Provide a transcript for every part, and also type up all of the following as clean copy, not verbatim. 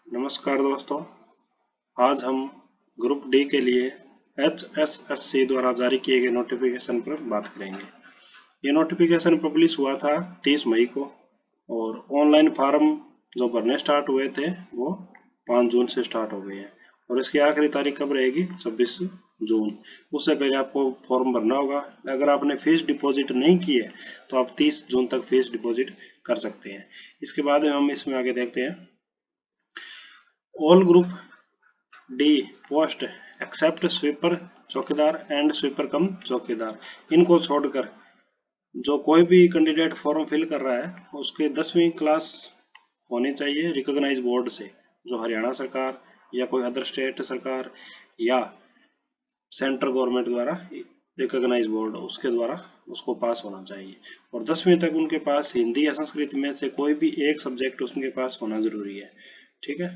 नमस्कार दोस्तों। आज हम ग्रुप डी के लिए HSSC द्वारा जारी किए गए नोटिफिकेशन पर बात करेंगे। ये नोटिफिकेशन पब्लिश हुआ था 30 मई को और ऑनलाइन फॉर्म जो भरने स्टार्ट हुए थे वो 5 जून से स्टार्ट हो गए हैं और इसकी आखिरी तारीख कब रहेगी? 26 जून। उससे पहले आपको फॉर्म भरना होगा। अगर आपने फीस डिपॉजिट नहीं की है तो आप 30 जून तक फीस डिपॉजिट कर सकते हैं। इसके बाद हम इसमें आगे देखते हैं। All group D post except sweeper chowkidar and sweeper cum chowkidar इनको छोड़कर जो कोई भी कैंडिडेट फॉर्म फिल कर रहा है उसके 10वीं क्लास होनी चाहिए रिकॉग्नाइज बोर्ड से, जो हरियाणा सरकार या कोई अदर स्टेट सरकार या सेंट्रल गवर्नमेंट द्वारा रिकॉग्नाइज बोर्ड उसके द्वारा उसको पास होना चाहिए। और 10वीं तक उनके पास हिंदी या संस्कृत में से कोई भी एक सब्जेक्ट उनके पास होना जरूरी है। ठीक है।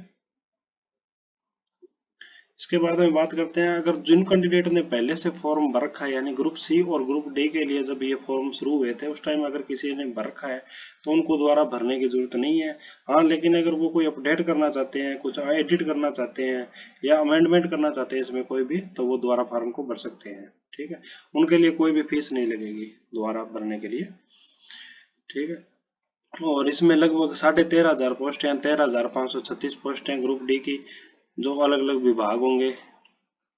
इसके बाद में बात करते हैं, अगर जिन कैंडिडेट ने पहले से फॉर्म भर रखा है यानी ग्रुप सी और ग्रुप डी के लिए जब ये फॉर्म शुरू हुए थे उस टाइम अगर किसी ने भर रखा है तो उनको दोबारा भरने की जरूरत नहीं है। हाँ, लेकिन अगर वो कोई अपडेट करना चाहते हैं, कुछ एडिट करना चाहते हैं या अमेंडमेंट करना चाहते हैं इसमें कोई भी, तो वो दोबारा फॉर्म को भर सकते हैं। ठीक है। उनके लिए कोई भी फीस नहीं लगेगी दोबारा भरने के लिए। ठीक है। और इसमें लगभग 13,500 पोस्ट हैं, 13,536 पोस्ट हैं ग्रुप डी की, जो अलग अलग विभाग होंगे,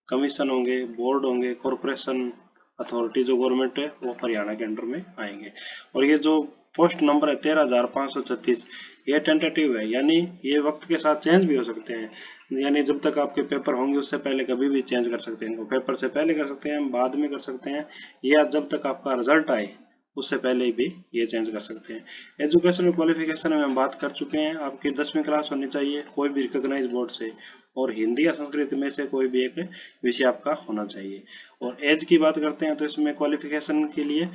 कमीशन होंगे, बोर्ड होंगे, कॉरपोरेशन अथॉरिटी जो गवर्नमेंट है वो हरियाणा के अंडर में आएंगे। और ये जो पोस्ट नंबर है 13,536 ये टेंटेटिव है, यानी ये वक्त के साथ चेंज भी हो सकते हैं। यानी जब तक आपके पेपर होंगे उससे पहले कभी भी चेंज कर सकते हैं इनको। पेपर से पहले कर सकते हैं, बाद में कर सकते हैं, या जब तक आपका रिजल्ट आए उससे पहले भी ये चेंज कर सकते हैं। एजुकेशनल क्वालिफिकेशन में हम बात कर चुके हैं। आपकी 10वीं क्लास होनी चाहिए कोई भी रिकॉग्नाइज बोर्ड से, और हिंदी या संस्कृत में से कोई भी एक विषय आपका होना चाहिए। और एज की बात करते हैं तो इसमें क्वालिफिकेशन के लिए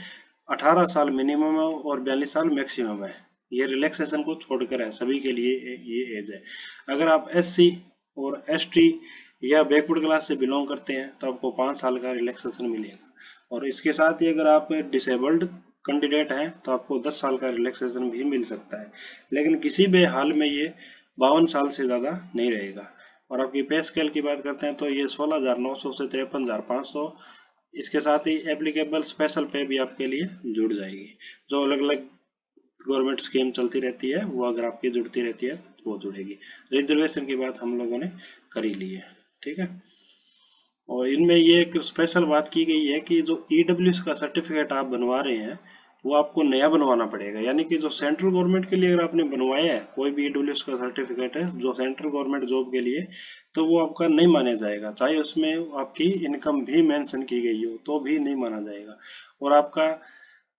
18 साल मिनिमम है और 42 साल मैक्सिमम है। ये रिलैक्सेशन को छोड़कर है, सभी के लिए ये एज है। अगर आप SC और ST या बैकवर्ड क्लास से बिलोंग करते हैं तो आपको 5 साल का रिलैक्सेशन मिलेगा। और इसके साथ ही अगर आप डिसेबल्ड कैंडिडेट हैं तो आपको 10 साल का रिलैक्सेशन भी मिल सकता है, लेकिन किसी भी हाल में ये 52 साल से ज़्यादा नहीं रहेगा। और आपकी पे स्केल की बात करते हैं तो ये 16,900 से 53,500। इसके साथ ही एप्लीकेबल स्पेशल पे भी आपके लिए जुड़ जाएगी। जो अलग अलग गवर्नमेंट स्कीम चलती रहती है वो अगर आपकी जुड़ती रहती है तो वो जुड़ेगी। रिजर्वेशन की बात हम लोगों ने कर ही ली है। ठीक है। और इनमें ये एक स्पेशल बात की गई है कि जो EWS का सर्टिफिकेट आप बनवा रहे हैं वो आपको नया बनवाना पड़ेगा। यानी कि जो सेंट्रल गवर्नमेंट के लिए अगर आपने बनवाया है कोई भी EWS का सर्टिफिकेट है जो सेंट्रल गवर्नमेंट जॉब के लिए, तो वो आपका नहीं माना जाएगा, चाहे उसमें आपकी इनकम भी मेंशन की गई हो तो भी नहीं माना जाएगा। और आपका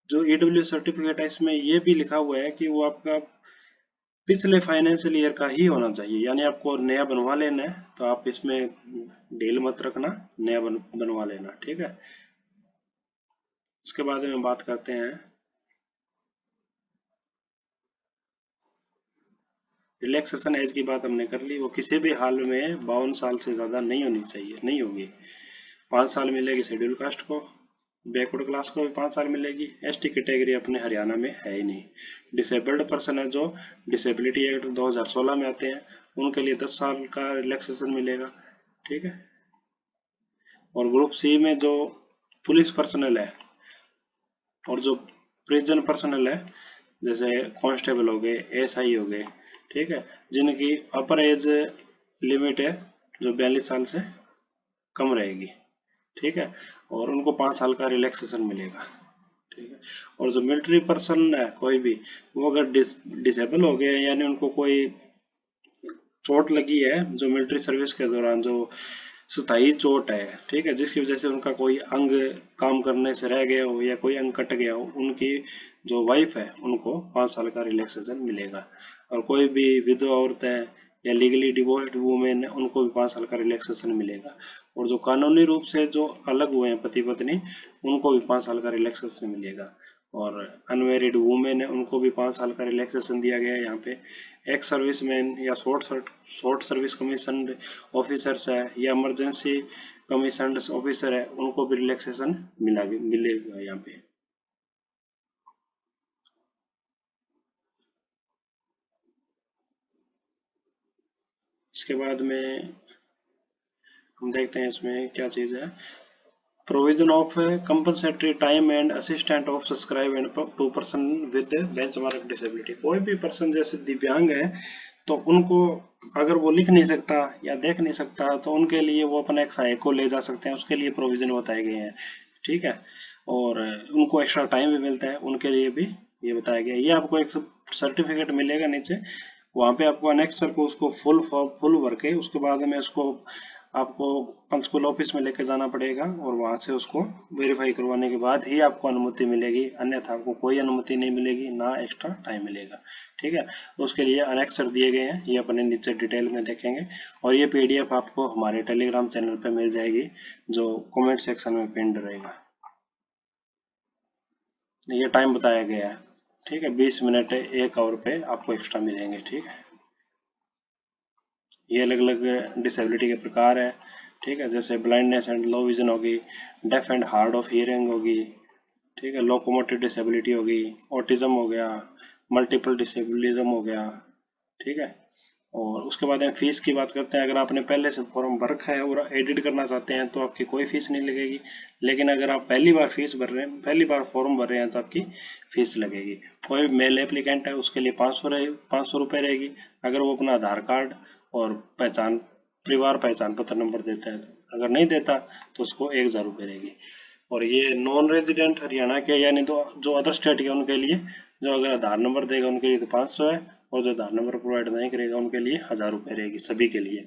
जो EWS सर्टिफिकेट है इसमें ये भी लिखा हुआ है कि वो आपका पिछले फाइनेंशियल ईयर का ही होना चाहिए। यानी आपको नया बनवा लेना है तो आप इसमें ढील मत रखना, नया बनवा लेना। ठीक है। इसके बाद में बात करते हैं, रिलैक्सेशन एज की बात हमने कर ली। वो किसी भी हाल में 52 साल से ज़्यादा नहीं होनी चाहिए, नहीं होगी। 5 साल मिलेगी शेड्यूल कास्ट को, बैकवर्ड क्लास को भी 5 साल मिलेगी। ST कैटेगरी अपने हरियाणा में है ही नहीं। डिसेबल्ड पर्सन है जो डिसेबिलिटी एक्ट 2016 में आते हैं उनके लिए 10 साल का रिलैक्सेशन मिलेगा। ठीक है। और ग्रुप सी में जो पुलिस पर्सनल है और जो प्रिजन पर्सनल है, जैसे कांस्टेबल हो गए, SI हो गए, ठीक है, जिनकी अपर एज लिमिट है जो 42 साल से कम रहेगी। ठीक है। और उनको 5 साल का रिलैक्सेशन मिलेगा। ठीक है। और जो मिलिट्री पर्सन है कोई भी, वो अगर डिसेबल हो गए यानी उनको कोई चोट लगी है जो मिलिट्री सर्विस के दौरान, जो स्थायी चोट है, ठीक है, जिसकी वजह से उनका कोई अंग काम करने से रह गया हो या कोई अंग कट गया हो, उनकी जो वाइफ है उनको 5 साल का रिलैक्सेशन मिलेगा। और कोई भी विधवा औरत है या लीगली डिवोर्स्ड वुमेन है उनको भी 5 साल का रिलैक्सेशन मिलेगा। और जो कानूनी रूप से जो अलग हुए हैं पति पत्नी उनको भी 5 साल का रिलैक्सेशन मिलेगा। और अनमेरिड वुमेन है उनको भी 5 साल का रिलैक्सेशन दिया गया है यहाँ पे। एक्स सर्विसमैन या शॉर्ट सर्विस कमीशन ऑफिसर्स है या इमरजेंसी कमीशन ऑफिसर है उनको भी रिलैक्सेशन मिलेगा यहाँ पे। इसके बाद में हम देखते हैं इसमें क्या चीज़ है। Provision of compensatory time and assistant of subscribe and to person with benchmark disability. कोई भी पर्सन जैसे दिव्यांग है तो उनको अगर वो लिख नहीं सकता या देख नहीं सकता तो उनके लिए वो अपने एक सहायक को ले जा सकते हैं, उसके लिए प्रोविजन बताए गए हैं। ठीक है, और उनको एक्स्ट्रा टाइम भी मिलता है, उनके लिए भी ये बताया गया है। ये आपको एक सर्टिफिकेट मिलेगा नीचे, वहाँ पे आपको अनेक्सर को उसको फुल भर के उसके बाद में उसको आपको पंचकुला ऑफिस में लेके जाना पड़ेगा और वहां से उसको वेरीफाई करवाने के बाद ही आपको अनुमति मिलेगी, अन्यथा आपको कोई अनुमति नहीं मिलेगी, ना एक्स्ट्रा टाइम मिलेगा। ठीक है, उसके लिए अनेक्सर दिए गए हैं, ये अपने नीचे डिटेल में देखेंगे। और ये पीडीएफ आपको हमारे टेलीग्राम चैनल पे मिल जाएगी, जो कमेंट सेक्शन में पिन रहेगा। ये टाइम बताया गया है। ठीक है, 20 मिनट 1 आवर पे आपको एक्स्ट्रा मिलेंगे। ठीक है, ये अलग अलग डिसेबिलिटी के प्रकार है। ठीक है, जैसे ब्लाइंडनेस एंड लो विजन होगी, deaf and hard of hearing होगी, ठीक है, लोकोमोटिव डिसेबिलिटी होगी, ऑटिज्म हो गया, मल्टीपल डिसेबिलिज्म हो गया। ठीक है, और उसके बाद हम फीस की बात करते हैं। अगर आपने पहले से फॉर्म भर रखा है और एडिट करना चाहते हैं तो आपकी कोई फीस नहीं लगेगी, लेकिन अगर आप पहली बार फीस भर रहे हैं, पहली बार फॉर्म भर रहे हैं तो आपकी फीस लगेगी। कोई मेल एप्लीकेंट है उसके लिए 500 रुपये रहेगी। अगर वो अपना आधार कार्ड और परिवार पहचान पत्र नंबर देता है, अगर नहीं देता तो उसको 1000 रुपये रहेगी। और ये नॉन रेजिडेंट हरियाणा के यानी तो जो अदर स्टेट के उनके लिए, जो अगर आधार नंबर देगा उनके लिए तो 500 है, और जो आधार नंबर प्रोवाइड नहीं करेगा उनके लिए 1000 रुपये रहेगी सभी के लिए।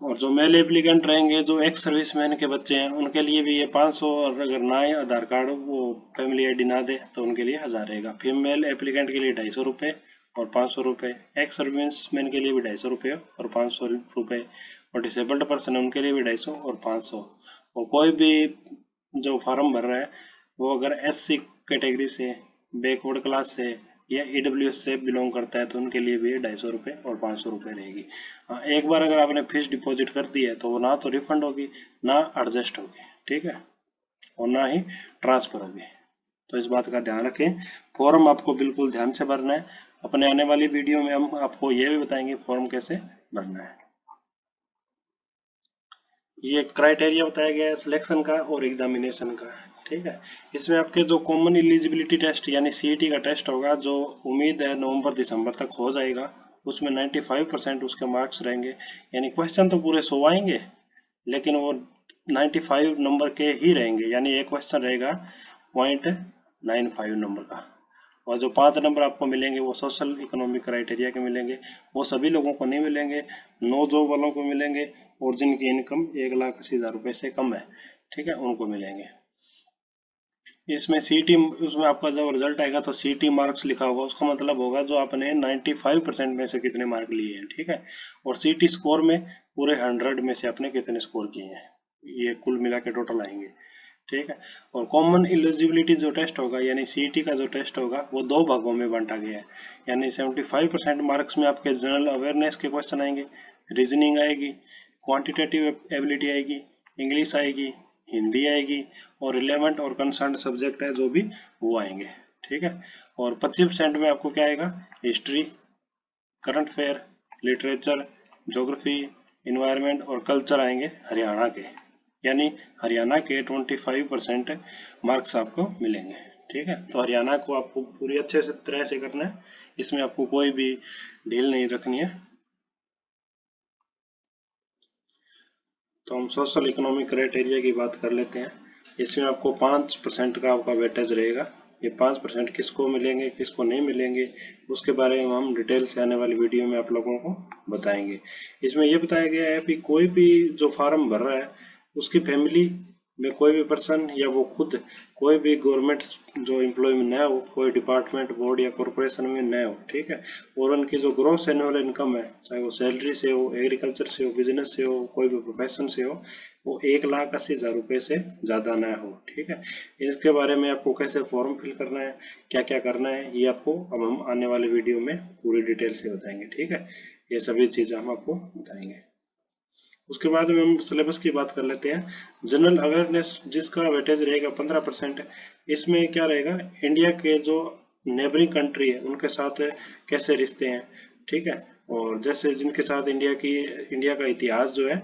और जो मेल एप्लीकेंट रहेंगे, जो एक्स सर्विसमैन के बच्चे हैं, उनके लिए भी ये 500, और अगर ना ही आधार कार्ड वो फैमिली आईडी ना दे तो उनके लिए 1000 रहेगा। फीमेल एप्लीकेंट के लिए 250 रुपये और 500 रुपये, एक्स सर्विसमैन के लिए भी 250 रुपये और 500 रुपये, और डिसेबल्ड पर्सन है उनके लिए भी 250 और 500। और कोई भी जो फॉर्म भर रहा है वो अगर एससी कैटेगरी से, बैकवर्ड क्लास से या ईडब्ल्यूएस से बिलोंग करता है तो उनके लिए भी 250 रुपये और 500 रुपये रहेगी। हाँ, एक बार अगर आपने फीस डिपॉजिट कर दी है तो वो ना तो रिफंड होगी, ना एडजस्ट होगी। ठीक है, और ना ही ट्रांसफर होगी। तो इस बात का ध्यान रखें, फॉर्म आपको बिल्कुल ध्यान से भरना है। अपने आने वाली वीडियो में हम आपको ये भी बताएंगे फॉर्म कैसे भरना है। ये क्राइटेरिया बताया गया है सिलेक्शन का और एग्जामिनेशन का। ठीक है, इसमें आपके जो कॉमन एलिजिबिलिटी टेस्ट यानी सीईटी का टेस्ट होगा, जो उम्मीद है नवंबर दिसंबर तक हो जाएगा, उसमें 95% उसके मार्क्स रहेंगे। यानी क्वेश्चन तो पूरे 100 आएंगे, लेकिन वो 95 नंबर के ही रहेंगे। यानी एक क्वेश्चन रहेगा 0.95 नंबर का। और जो 5 नंबर आपको मिलेंगे वो सोशल इकोनॉमिक क्राइटेरिया के मिलेंगे, वो सभी लोगों को नहीं मिलेंगे, नो जॉब वालों को मिलेंगे, और जिनकी इनकम 1,80,000 रुपये से कम है, ठीक है, उनको मिलेंगे। इसमें सीटी, उसमें आपका जब रिजल्ट आएगा तो सीटी मार्क्स लिखा होगा, उसका मतलब होगा जो आपने 95% में से कितने मार्क लिए हैं। ठीक है, और सीटी स्कोर में पूरे 100 में से आपने कितने स्कोर किए हैं, ये कुल मिला के टोटल आएंगे। ठीक है, और कॉमन एलिजिबिलिटी जो टेस्ट होगा यानी सीईटी का जो टेस्ट होगा वो 2 भागों में बांटा गया है। यानी 75% मार्क्स में आपके जनरल अवेयरनेस के क्वेश्चन आएंगे, रीजनिंग आएगी, क्वांटिटेटिव एबिलिटी आएगी, इंग्लिश आएगी, हिंदी आएगी, और रिलेवेंट और कंसर्न सब्जेक्ट है जो भी वो आएंगे। ठीक है, और 25% में आपको क्या आएगा, history, current affair, literature, geography, environment और कल्चर आएंगे हरियाणा के। यानी हरियाणा के 25% मार्क्स आपको मिलेंगे। ठीक है, तो हरियाणा को आपको पूरी अच्छे से तरह से करना है, इसमें आपको कोई भी ढील नहीं रखनी है। तो हम सोशल इकोनॉमिक क्राइटेरिया की बात कर लेते हैं। इसमें आपको 5% का आपका वेटेज रहेगा। ये 5% किसको मिलेंगे किसको नहीं मिलेंगे उसके बारे में हम डिटेल से आने वाली वीडियो में आप लोगों को बताएंगे। इसमें ये बताया गया है कि कोई भी जो फॉर्म भर रहा है उसकी फैमिली में कोई भी पर्सन या वो खुद कोई भी गवर्नमेंट जो एम्प्लॉय में न हो, कोई डिपार्टमेंट, बोर्ड या कॉरपोरेशन में न हो। ठीक है, और उनकी जो ग्रॉस एनुअल इनकम है, चाहे वो सैलरी से हो, एग्रीकल्चर से हो, बिजनेस से हो, कोई भी प्रोफेशन से हो, वो 1,80,000 रुपये से ज़्यादा ना हो। ठीक है, इसके बारे में आपको कैसे फॉर्म फिल करना है, क्या क्या करना है, ये आपको अब हम आने वाले वीडियो में पूरी डिटेल से बताएंगे। ठीक है, ये सभी चीज़ें हम आपको बताएंगे। उसके बाद में हम सिलेबस की बात कर लेते हैं। जनरल अवेयरनेस जिसका वेटेज रहेगा 15%। इसमें क्या रहेगा, इंडिया के जो नेबरिंग कंट्री है उनके साथ कैसे रिश्ते हैं, ठीक है। और जैसे जिनके साथ इंडिया का इतिहास जो है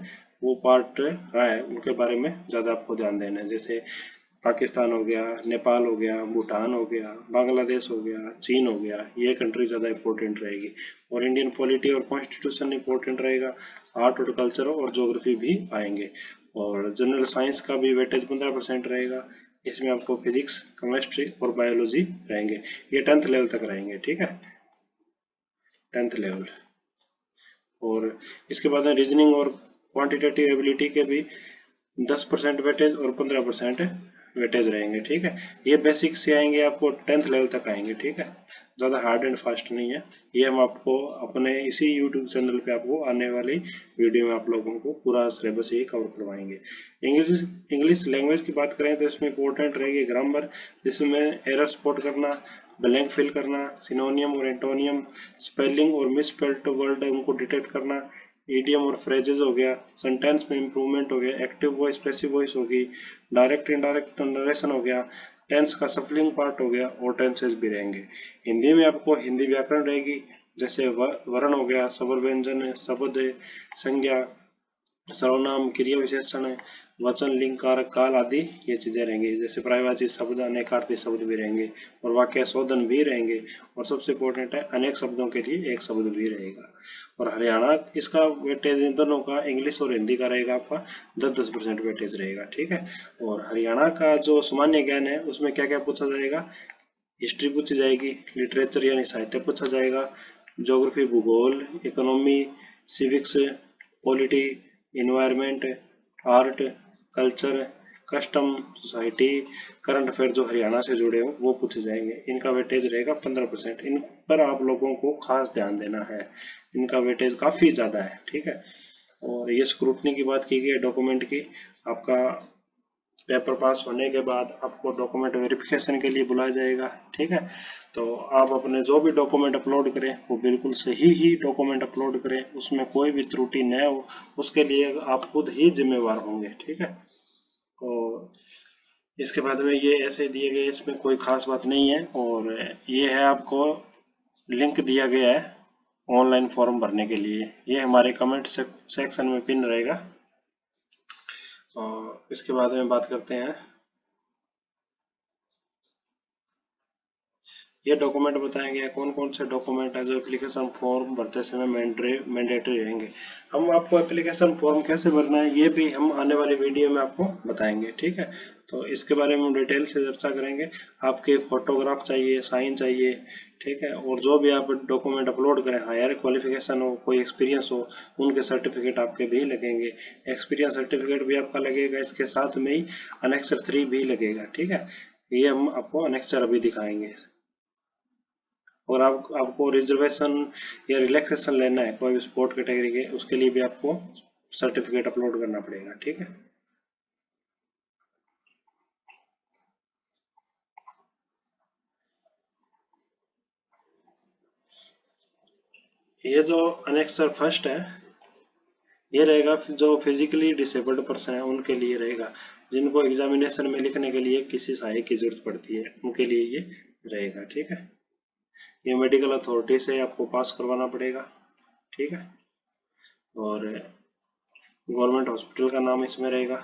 वो पार्ट रहा है, उनके बारे में ज़्यादा आपको ध्यान देना है। जैसे पाकिस्तान हो गया, नेपाल हो गया, भूटान हो गया, बांग्लादेश हो गया, चीन हो गया, ये कंट्री ज़्यादा इंपॉर्टेंट रहेगी। और इंडियन पॉलिटी और कॉन्स्टिट्यूशन इंपॉर्टेंट रहेगा। आर्ट और कल्चर और ज्योग्राफी भी आएंगे। और जनरल साइंस का भी वेटेज 15% रहेगा। इसमें आपको फिजिक्स, केमिस्ट्री और बायोलॉजी रहेंगे। ये 10th लेवल तक रहेंगे, ठीक है, 10th लेवल। और इसके बाद रीजनिंग और क्वांटिटेटिव एबिलिटी के भी 10% वेटेज और 15% वेटेज रहेंगे, ठीक है। ये बेसिक से आएंगे, आपको 10th लेवल तक आएंगे, ठीक है, ज़्यादा हार्ड एंड फास्ट नहीं है। ये हम आपको अपने इसी यूट्यूब चैनल पे आपको आने वाली वीडियो में आप लोगों को पूरा सिलेबस ही कवर करवाएंगे। इंग्लिश इंग्लिश लैंग्वेज की बात करें तो इसमें इंपॉर्टेंट रहेगी ग्रामर, जिसमें एरर स्पॉट करना, ब्लैंक फिल करना, सिनोनियम और एंटोनियम, स्पेलिंग और मिसस्पेल्ड वर्ड उनको डिटेक्ट करना, ईडियम और फ्रेजेस हो गया, सेंटेंस में इंप्रूवमेंट हो गया, एक्टिव वॉइस पैसिव वॉइस होगी, डायरेक्ट इनडायरेक्ट नरेशन हो गया, टेंस का सफलिंग पार्ट हो गया और टेंसेस भी रहेंगे। हिंदी में आपको हिंदी व्याकरण रहेगी, जैसे वर्ण हो गया, शब्द व्यंजन, शब्द संज्ञा, सर्वनाम, क्रिया विशेषण, वचन, लिंग, कारक, काल आदि ये चीजें रहेंगी। जैसे पर्यायवाची शब्द, अनेकार्थी शब्द भी रहेंगे और वाक्य शोधन भी रहेंगे। और सबसे इंपॉर्टेंट है, अनेक शब्दों के लिए एक शब्द भी रहेगा। और हरियाणा इसका वेटेज इन दोनों का, इंग्लिश और हिंदी का रहेगा आपका 10-10% वेटेज रहेगा, ठीक है। और हरियाणा का जो सामान्य ज्ञान है उसमें क्या क्या पूछा जाएगा, हिस्ट्री पूछी जाएगी, लिटरेचर यानी साहित्य पूछा जाएगा, ज्योग्राफी भूगोल, economy, civics, polity, environment, art, culture, custom, society, current affair जो हरियाणा से जुड़े हो वो पूछे जाएंगे। इनका वेटेज रहेगा 15%। इन पर आप लोगों को खास ध्यान देना है, इनका वेटेज काफी ज्यादा है, ठीक है। और ये स्क्रूटनी की बात की गई है डॉक्यूमेंट की, आपका पेपर पास होने के बाद आपको डॉक्यूमेंट वेरिफिकेशन के लिए बुलाया जाएगा, ठीक है। तो आप अपने जो भी डॉक्यूमेंट अपलोड करें वो बिल्कुल सही ही डॉक्यूमेंट अपलोड करें, उसमें कोई भी त्रुटि न हो, उसके लिए आप खुद ही जिम्मेवार होंगे, ठीक है। और इसके बाद में ये ऐसे दिए गए, इसमें कोई खास बात नहीं है। और ये है आपको लिंक दिया गया है ऑनलाइन फॉर्म भरने के लिए, ये हमारे कमेंट सेक्शन में पिन रहेगा। और इसके बाद में बात करते हैं, ये डॉक्यूमेंट बताएंगे कौन कौन से डॉक्यूमेंट है जो एप्लीकेशन फॉर्म भरते समय मैंडेटरी रहेंगे। हम आपको एप्लीकेशन फॉर्म कैसे भरना है ये भी हम आने वाली वीडियो में आपको बताएंगे, ठीक है। तो इसके बारे में हम डिटेल से चर्चा करेंगे। आपके फोटोग्राफ चाहिए, साइन चाहिए, ठीक है। और जो भी आप डॉक्यूमेंट अपलोड करें, हायर क्वालिफिकेशन हो, कोई एक्सपीरियंस हो, उनके सर्टिफिकेट आपके भी लगेंगे। एक्सपीरियंस सर्टिफिकेट भी आपका लगेगा, इसके साथ में ही अनेक्सर 3 भी लगेगा, ठीक है। ये हम आपको अनेक्सर अभी दिखाएंगे। और आपको रिजर्वेशन या रिलैक्सेशन लेना है कोई भी स्पोर्ट कैटेगरी के, उसके लिए भी आपको सर्टिफिकेट अपलोड करना पड़ेगा, ठीक है। ये जो अनेक्सर फर्स्ट है ये रहेगा जो फिजिकली डिसेबल्ड पर्सन है उनके लिए रहेगा, जिनको एग्जामिनेशन में लिखने के लिए किसी सहायक की जरूरत पड़ती है उनके लिए ये रहेगा, ठीक है। ये मेडिकल अथॉरिटी से आपको पास करवाना पड़ेगा, ठीक है। और गवर्नमेंट हॉस्पिटल का नाम इसमें रहेगा।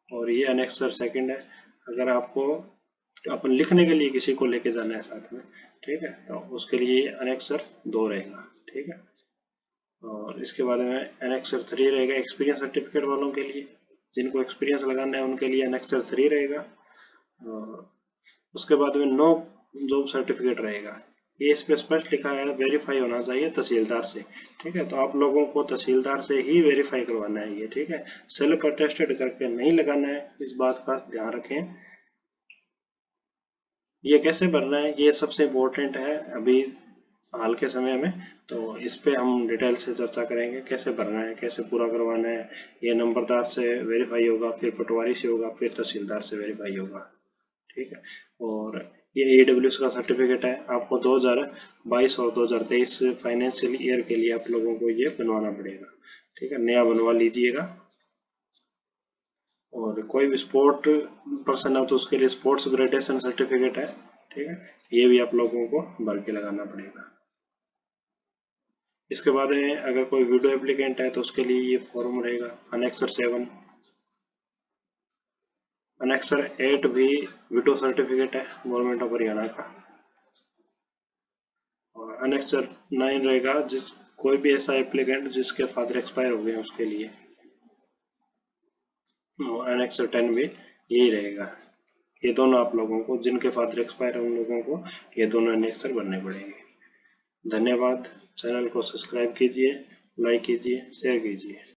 और ये अनेक्सर सेकंड है, अगर आपको अपन लिखने के लिए किसी को लेके जाना है साथ में, ठीक है, तो उसके लिए अनेक्सर 2 रहेगा, ठीक है। और इसके बाद में अनेक्सर 3 रहेगा एक्सपीरियंस सर्टिफिकेट वालों के लिए, जिनको एक्सपीरियंस लगाना है उनके लिए अनेक्सर 3 रहेगा। और उसके बाद में नो जॉब सर्टिफिकेट रहेगा, ये इस पे स्पष्ट लिखा है वेरीफाई होना चाहिए तहसीलदार से, ठीक है। तो आप लोगों को तहसीलदार से ही वेरीफाई करवाना है ये, ठीक है, सेल्फ अटेस्टेड करके नहीं लगाना है, इस बात का ध्यान रखें। ये कैसे भरना है ये सबसे इम्पोर्टेंट है अभी हाल के समय में, तो इस पे हम डिटेल से चर्चा करेंगे कैसे भरना है, कैसे पूरा करवाना है। ये नंबरदार से वेरीफाई होगा, फिर पटवारी से होगा, फिर तहसीलदार से वेरीफाई होगा, ठीक है। और ये AWS का सर्टिफिकेट है, आपको 2022 और 2023 फाइनेंशियल ईयर के लिए आप लोगों को ये बनवाना पड़ेगा, ठीक है, नया बनवा लीजिएगा। और कोई भी स्पोर्ट पर्सन है तो उसके लिए स्पोर्ट्स ग्रेजुएशन सर्टिफिकेट है, ठीक है, ये भी आप लोगों को भर के लगाना पड़ेगा। इसके बाद में अगर कोई विडो एप्लीकेंट है तो उसके लिए ये फॉर्म रहेगा। अनेक्सर 7, अनेक्सर 8 भी विडो सर्टिफिकेट है गवर्नमेंट ऑफ हरियाणा का। और अनेक्सर 9 रहेगा जिस कोई भी ऐसा एप्लीकेंट जिसके फादर एक्सपायर हो गए हैं उसके लिए। अनेक्सर 10 भी यही रहेगा। ये दोनों आप लोगों को, जिनके फादर एक्सपायर है उन लोगों को ये दोनों अनेक्सर भरने पड़ेंगे। धन्यवाद। चैनल को सब्सक्राइब कीजिए, लाइक कीजिए, शेयर कीजिए।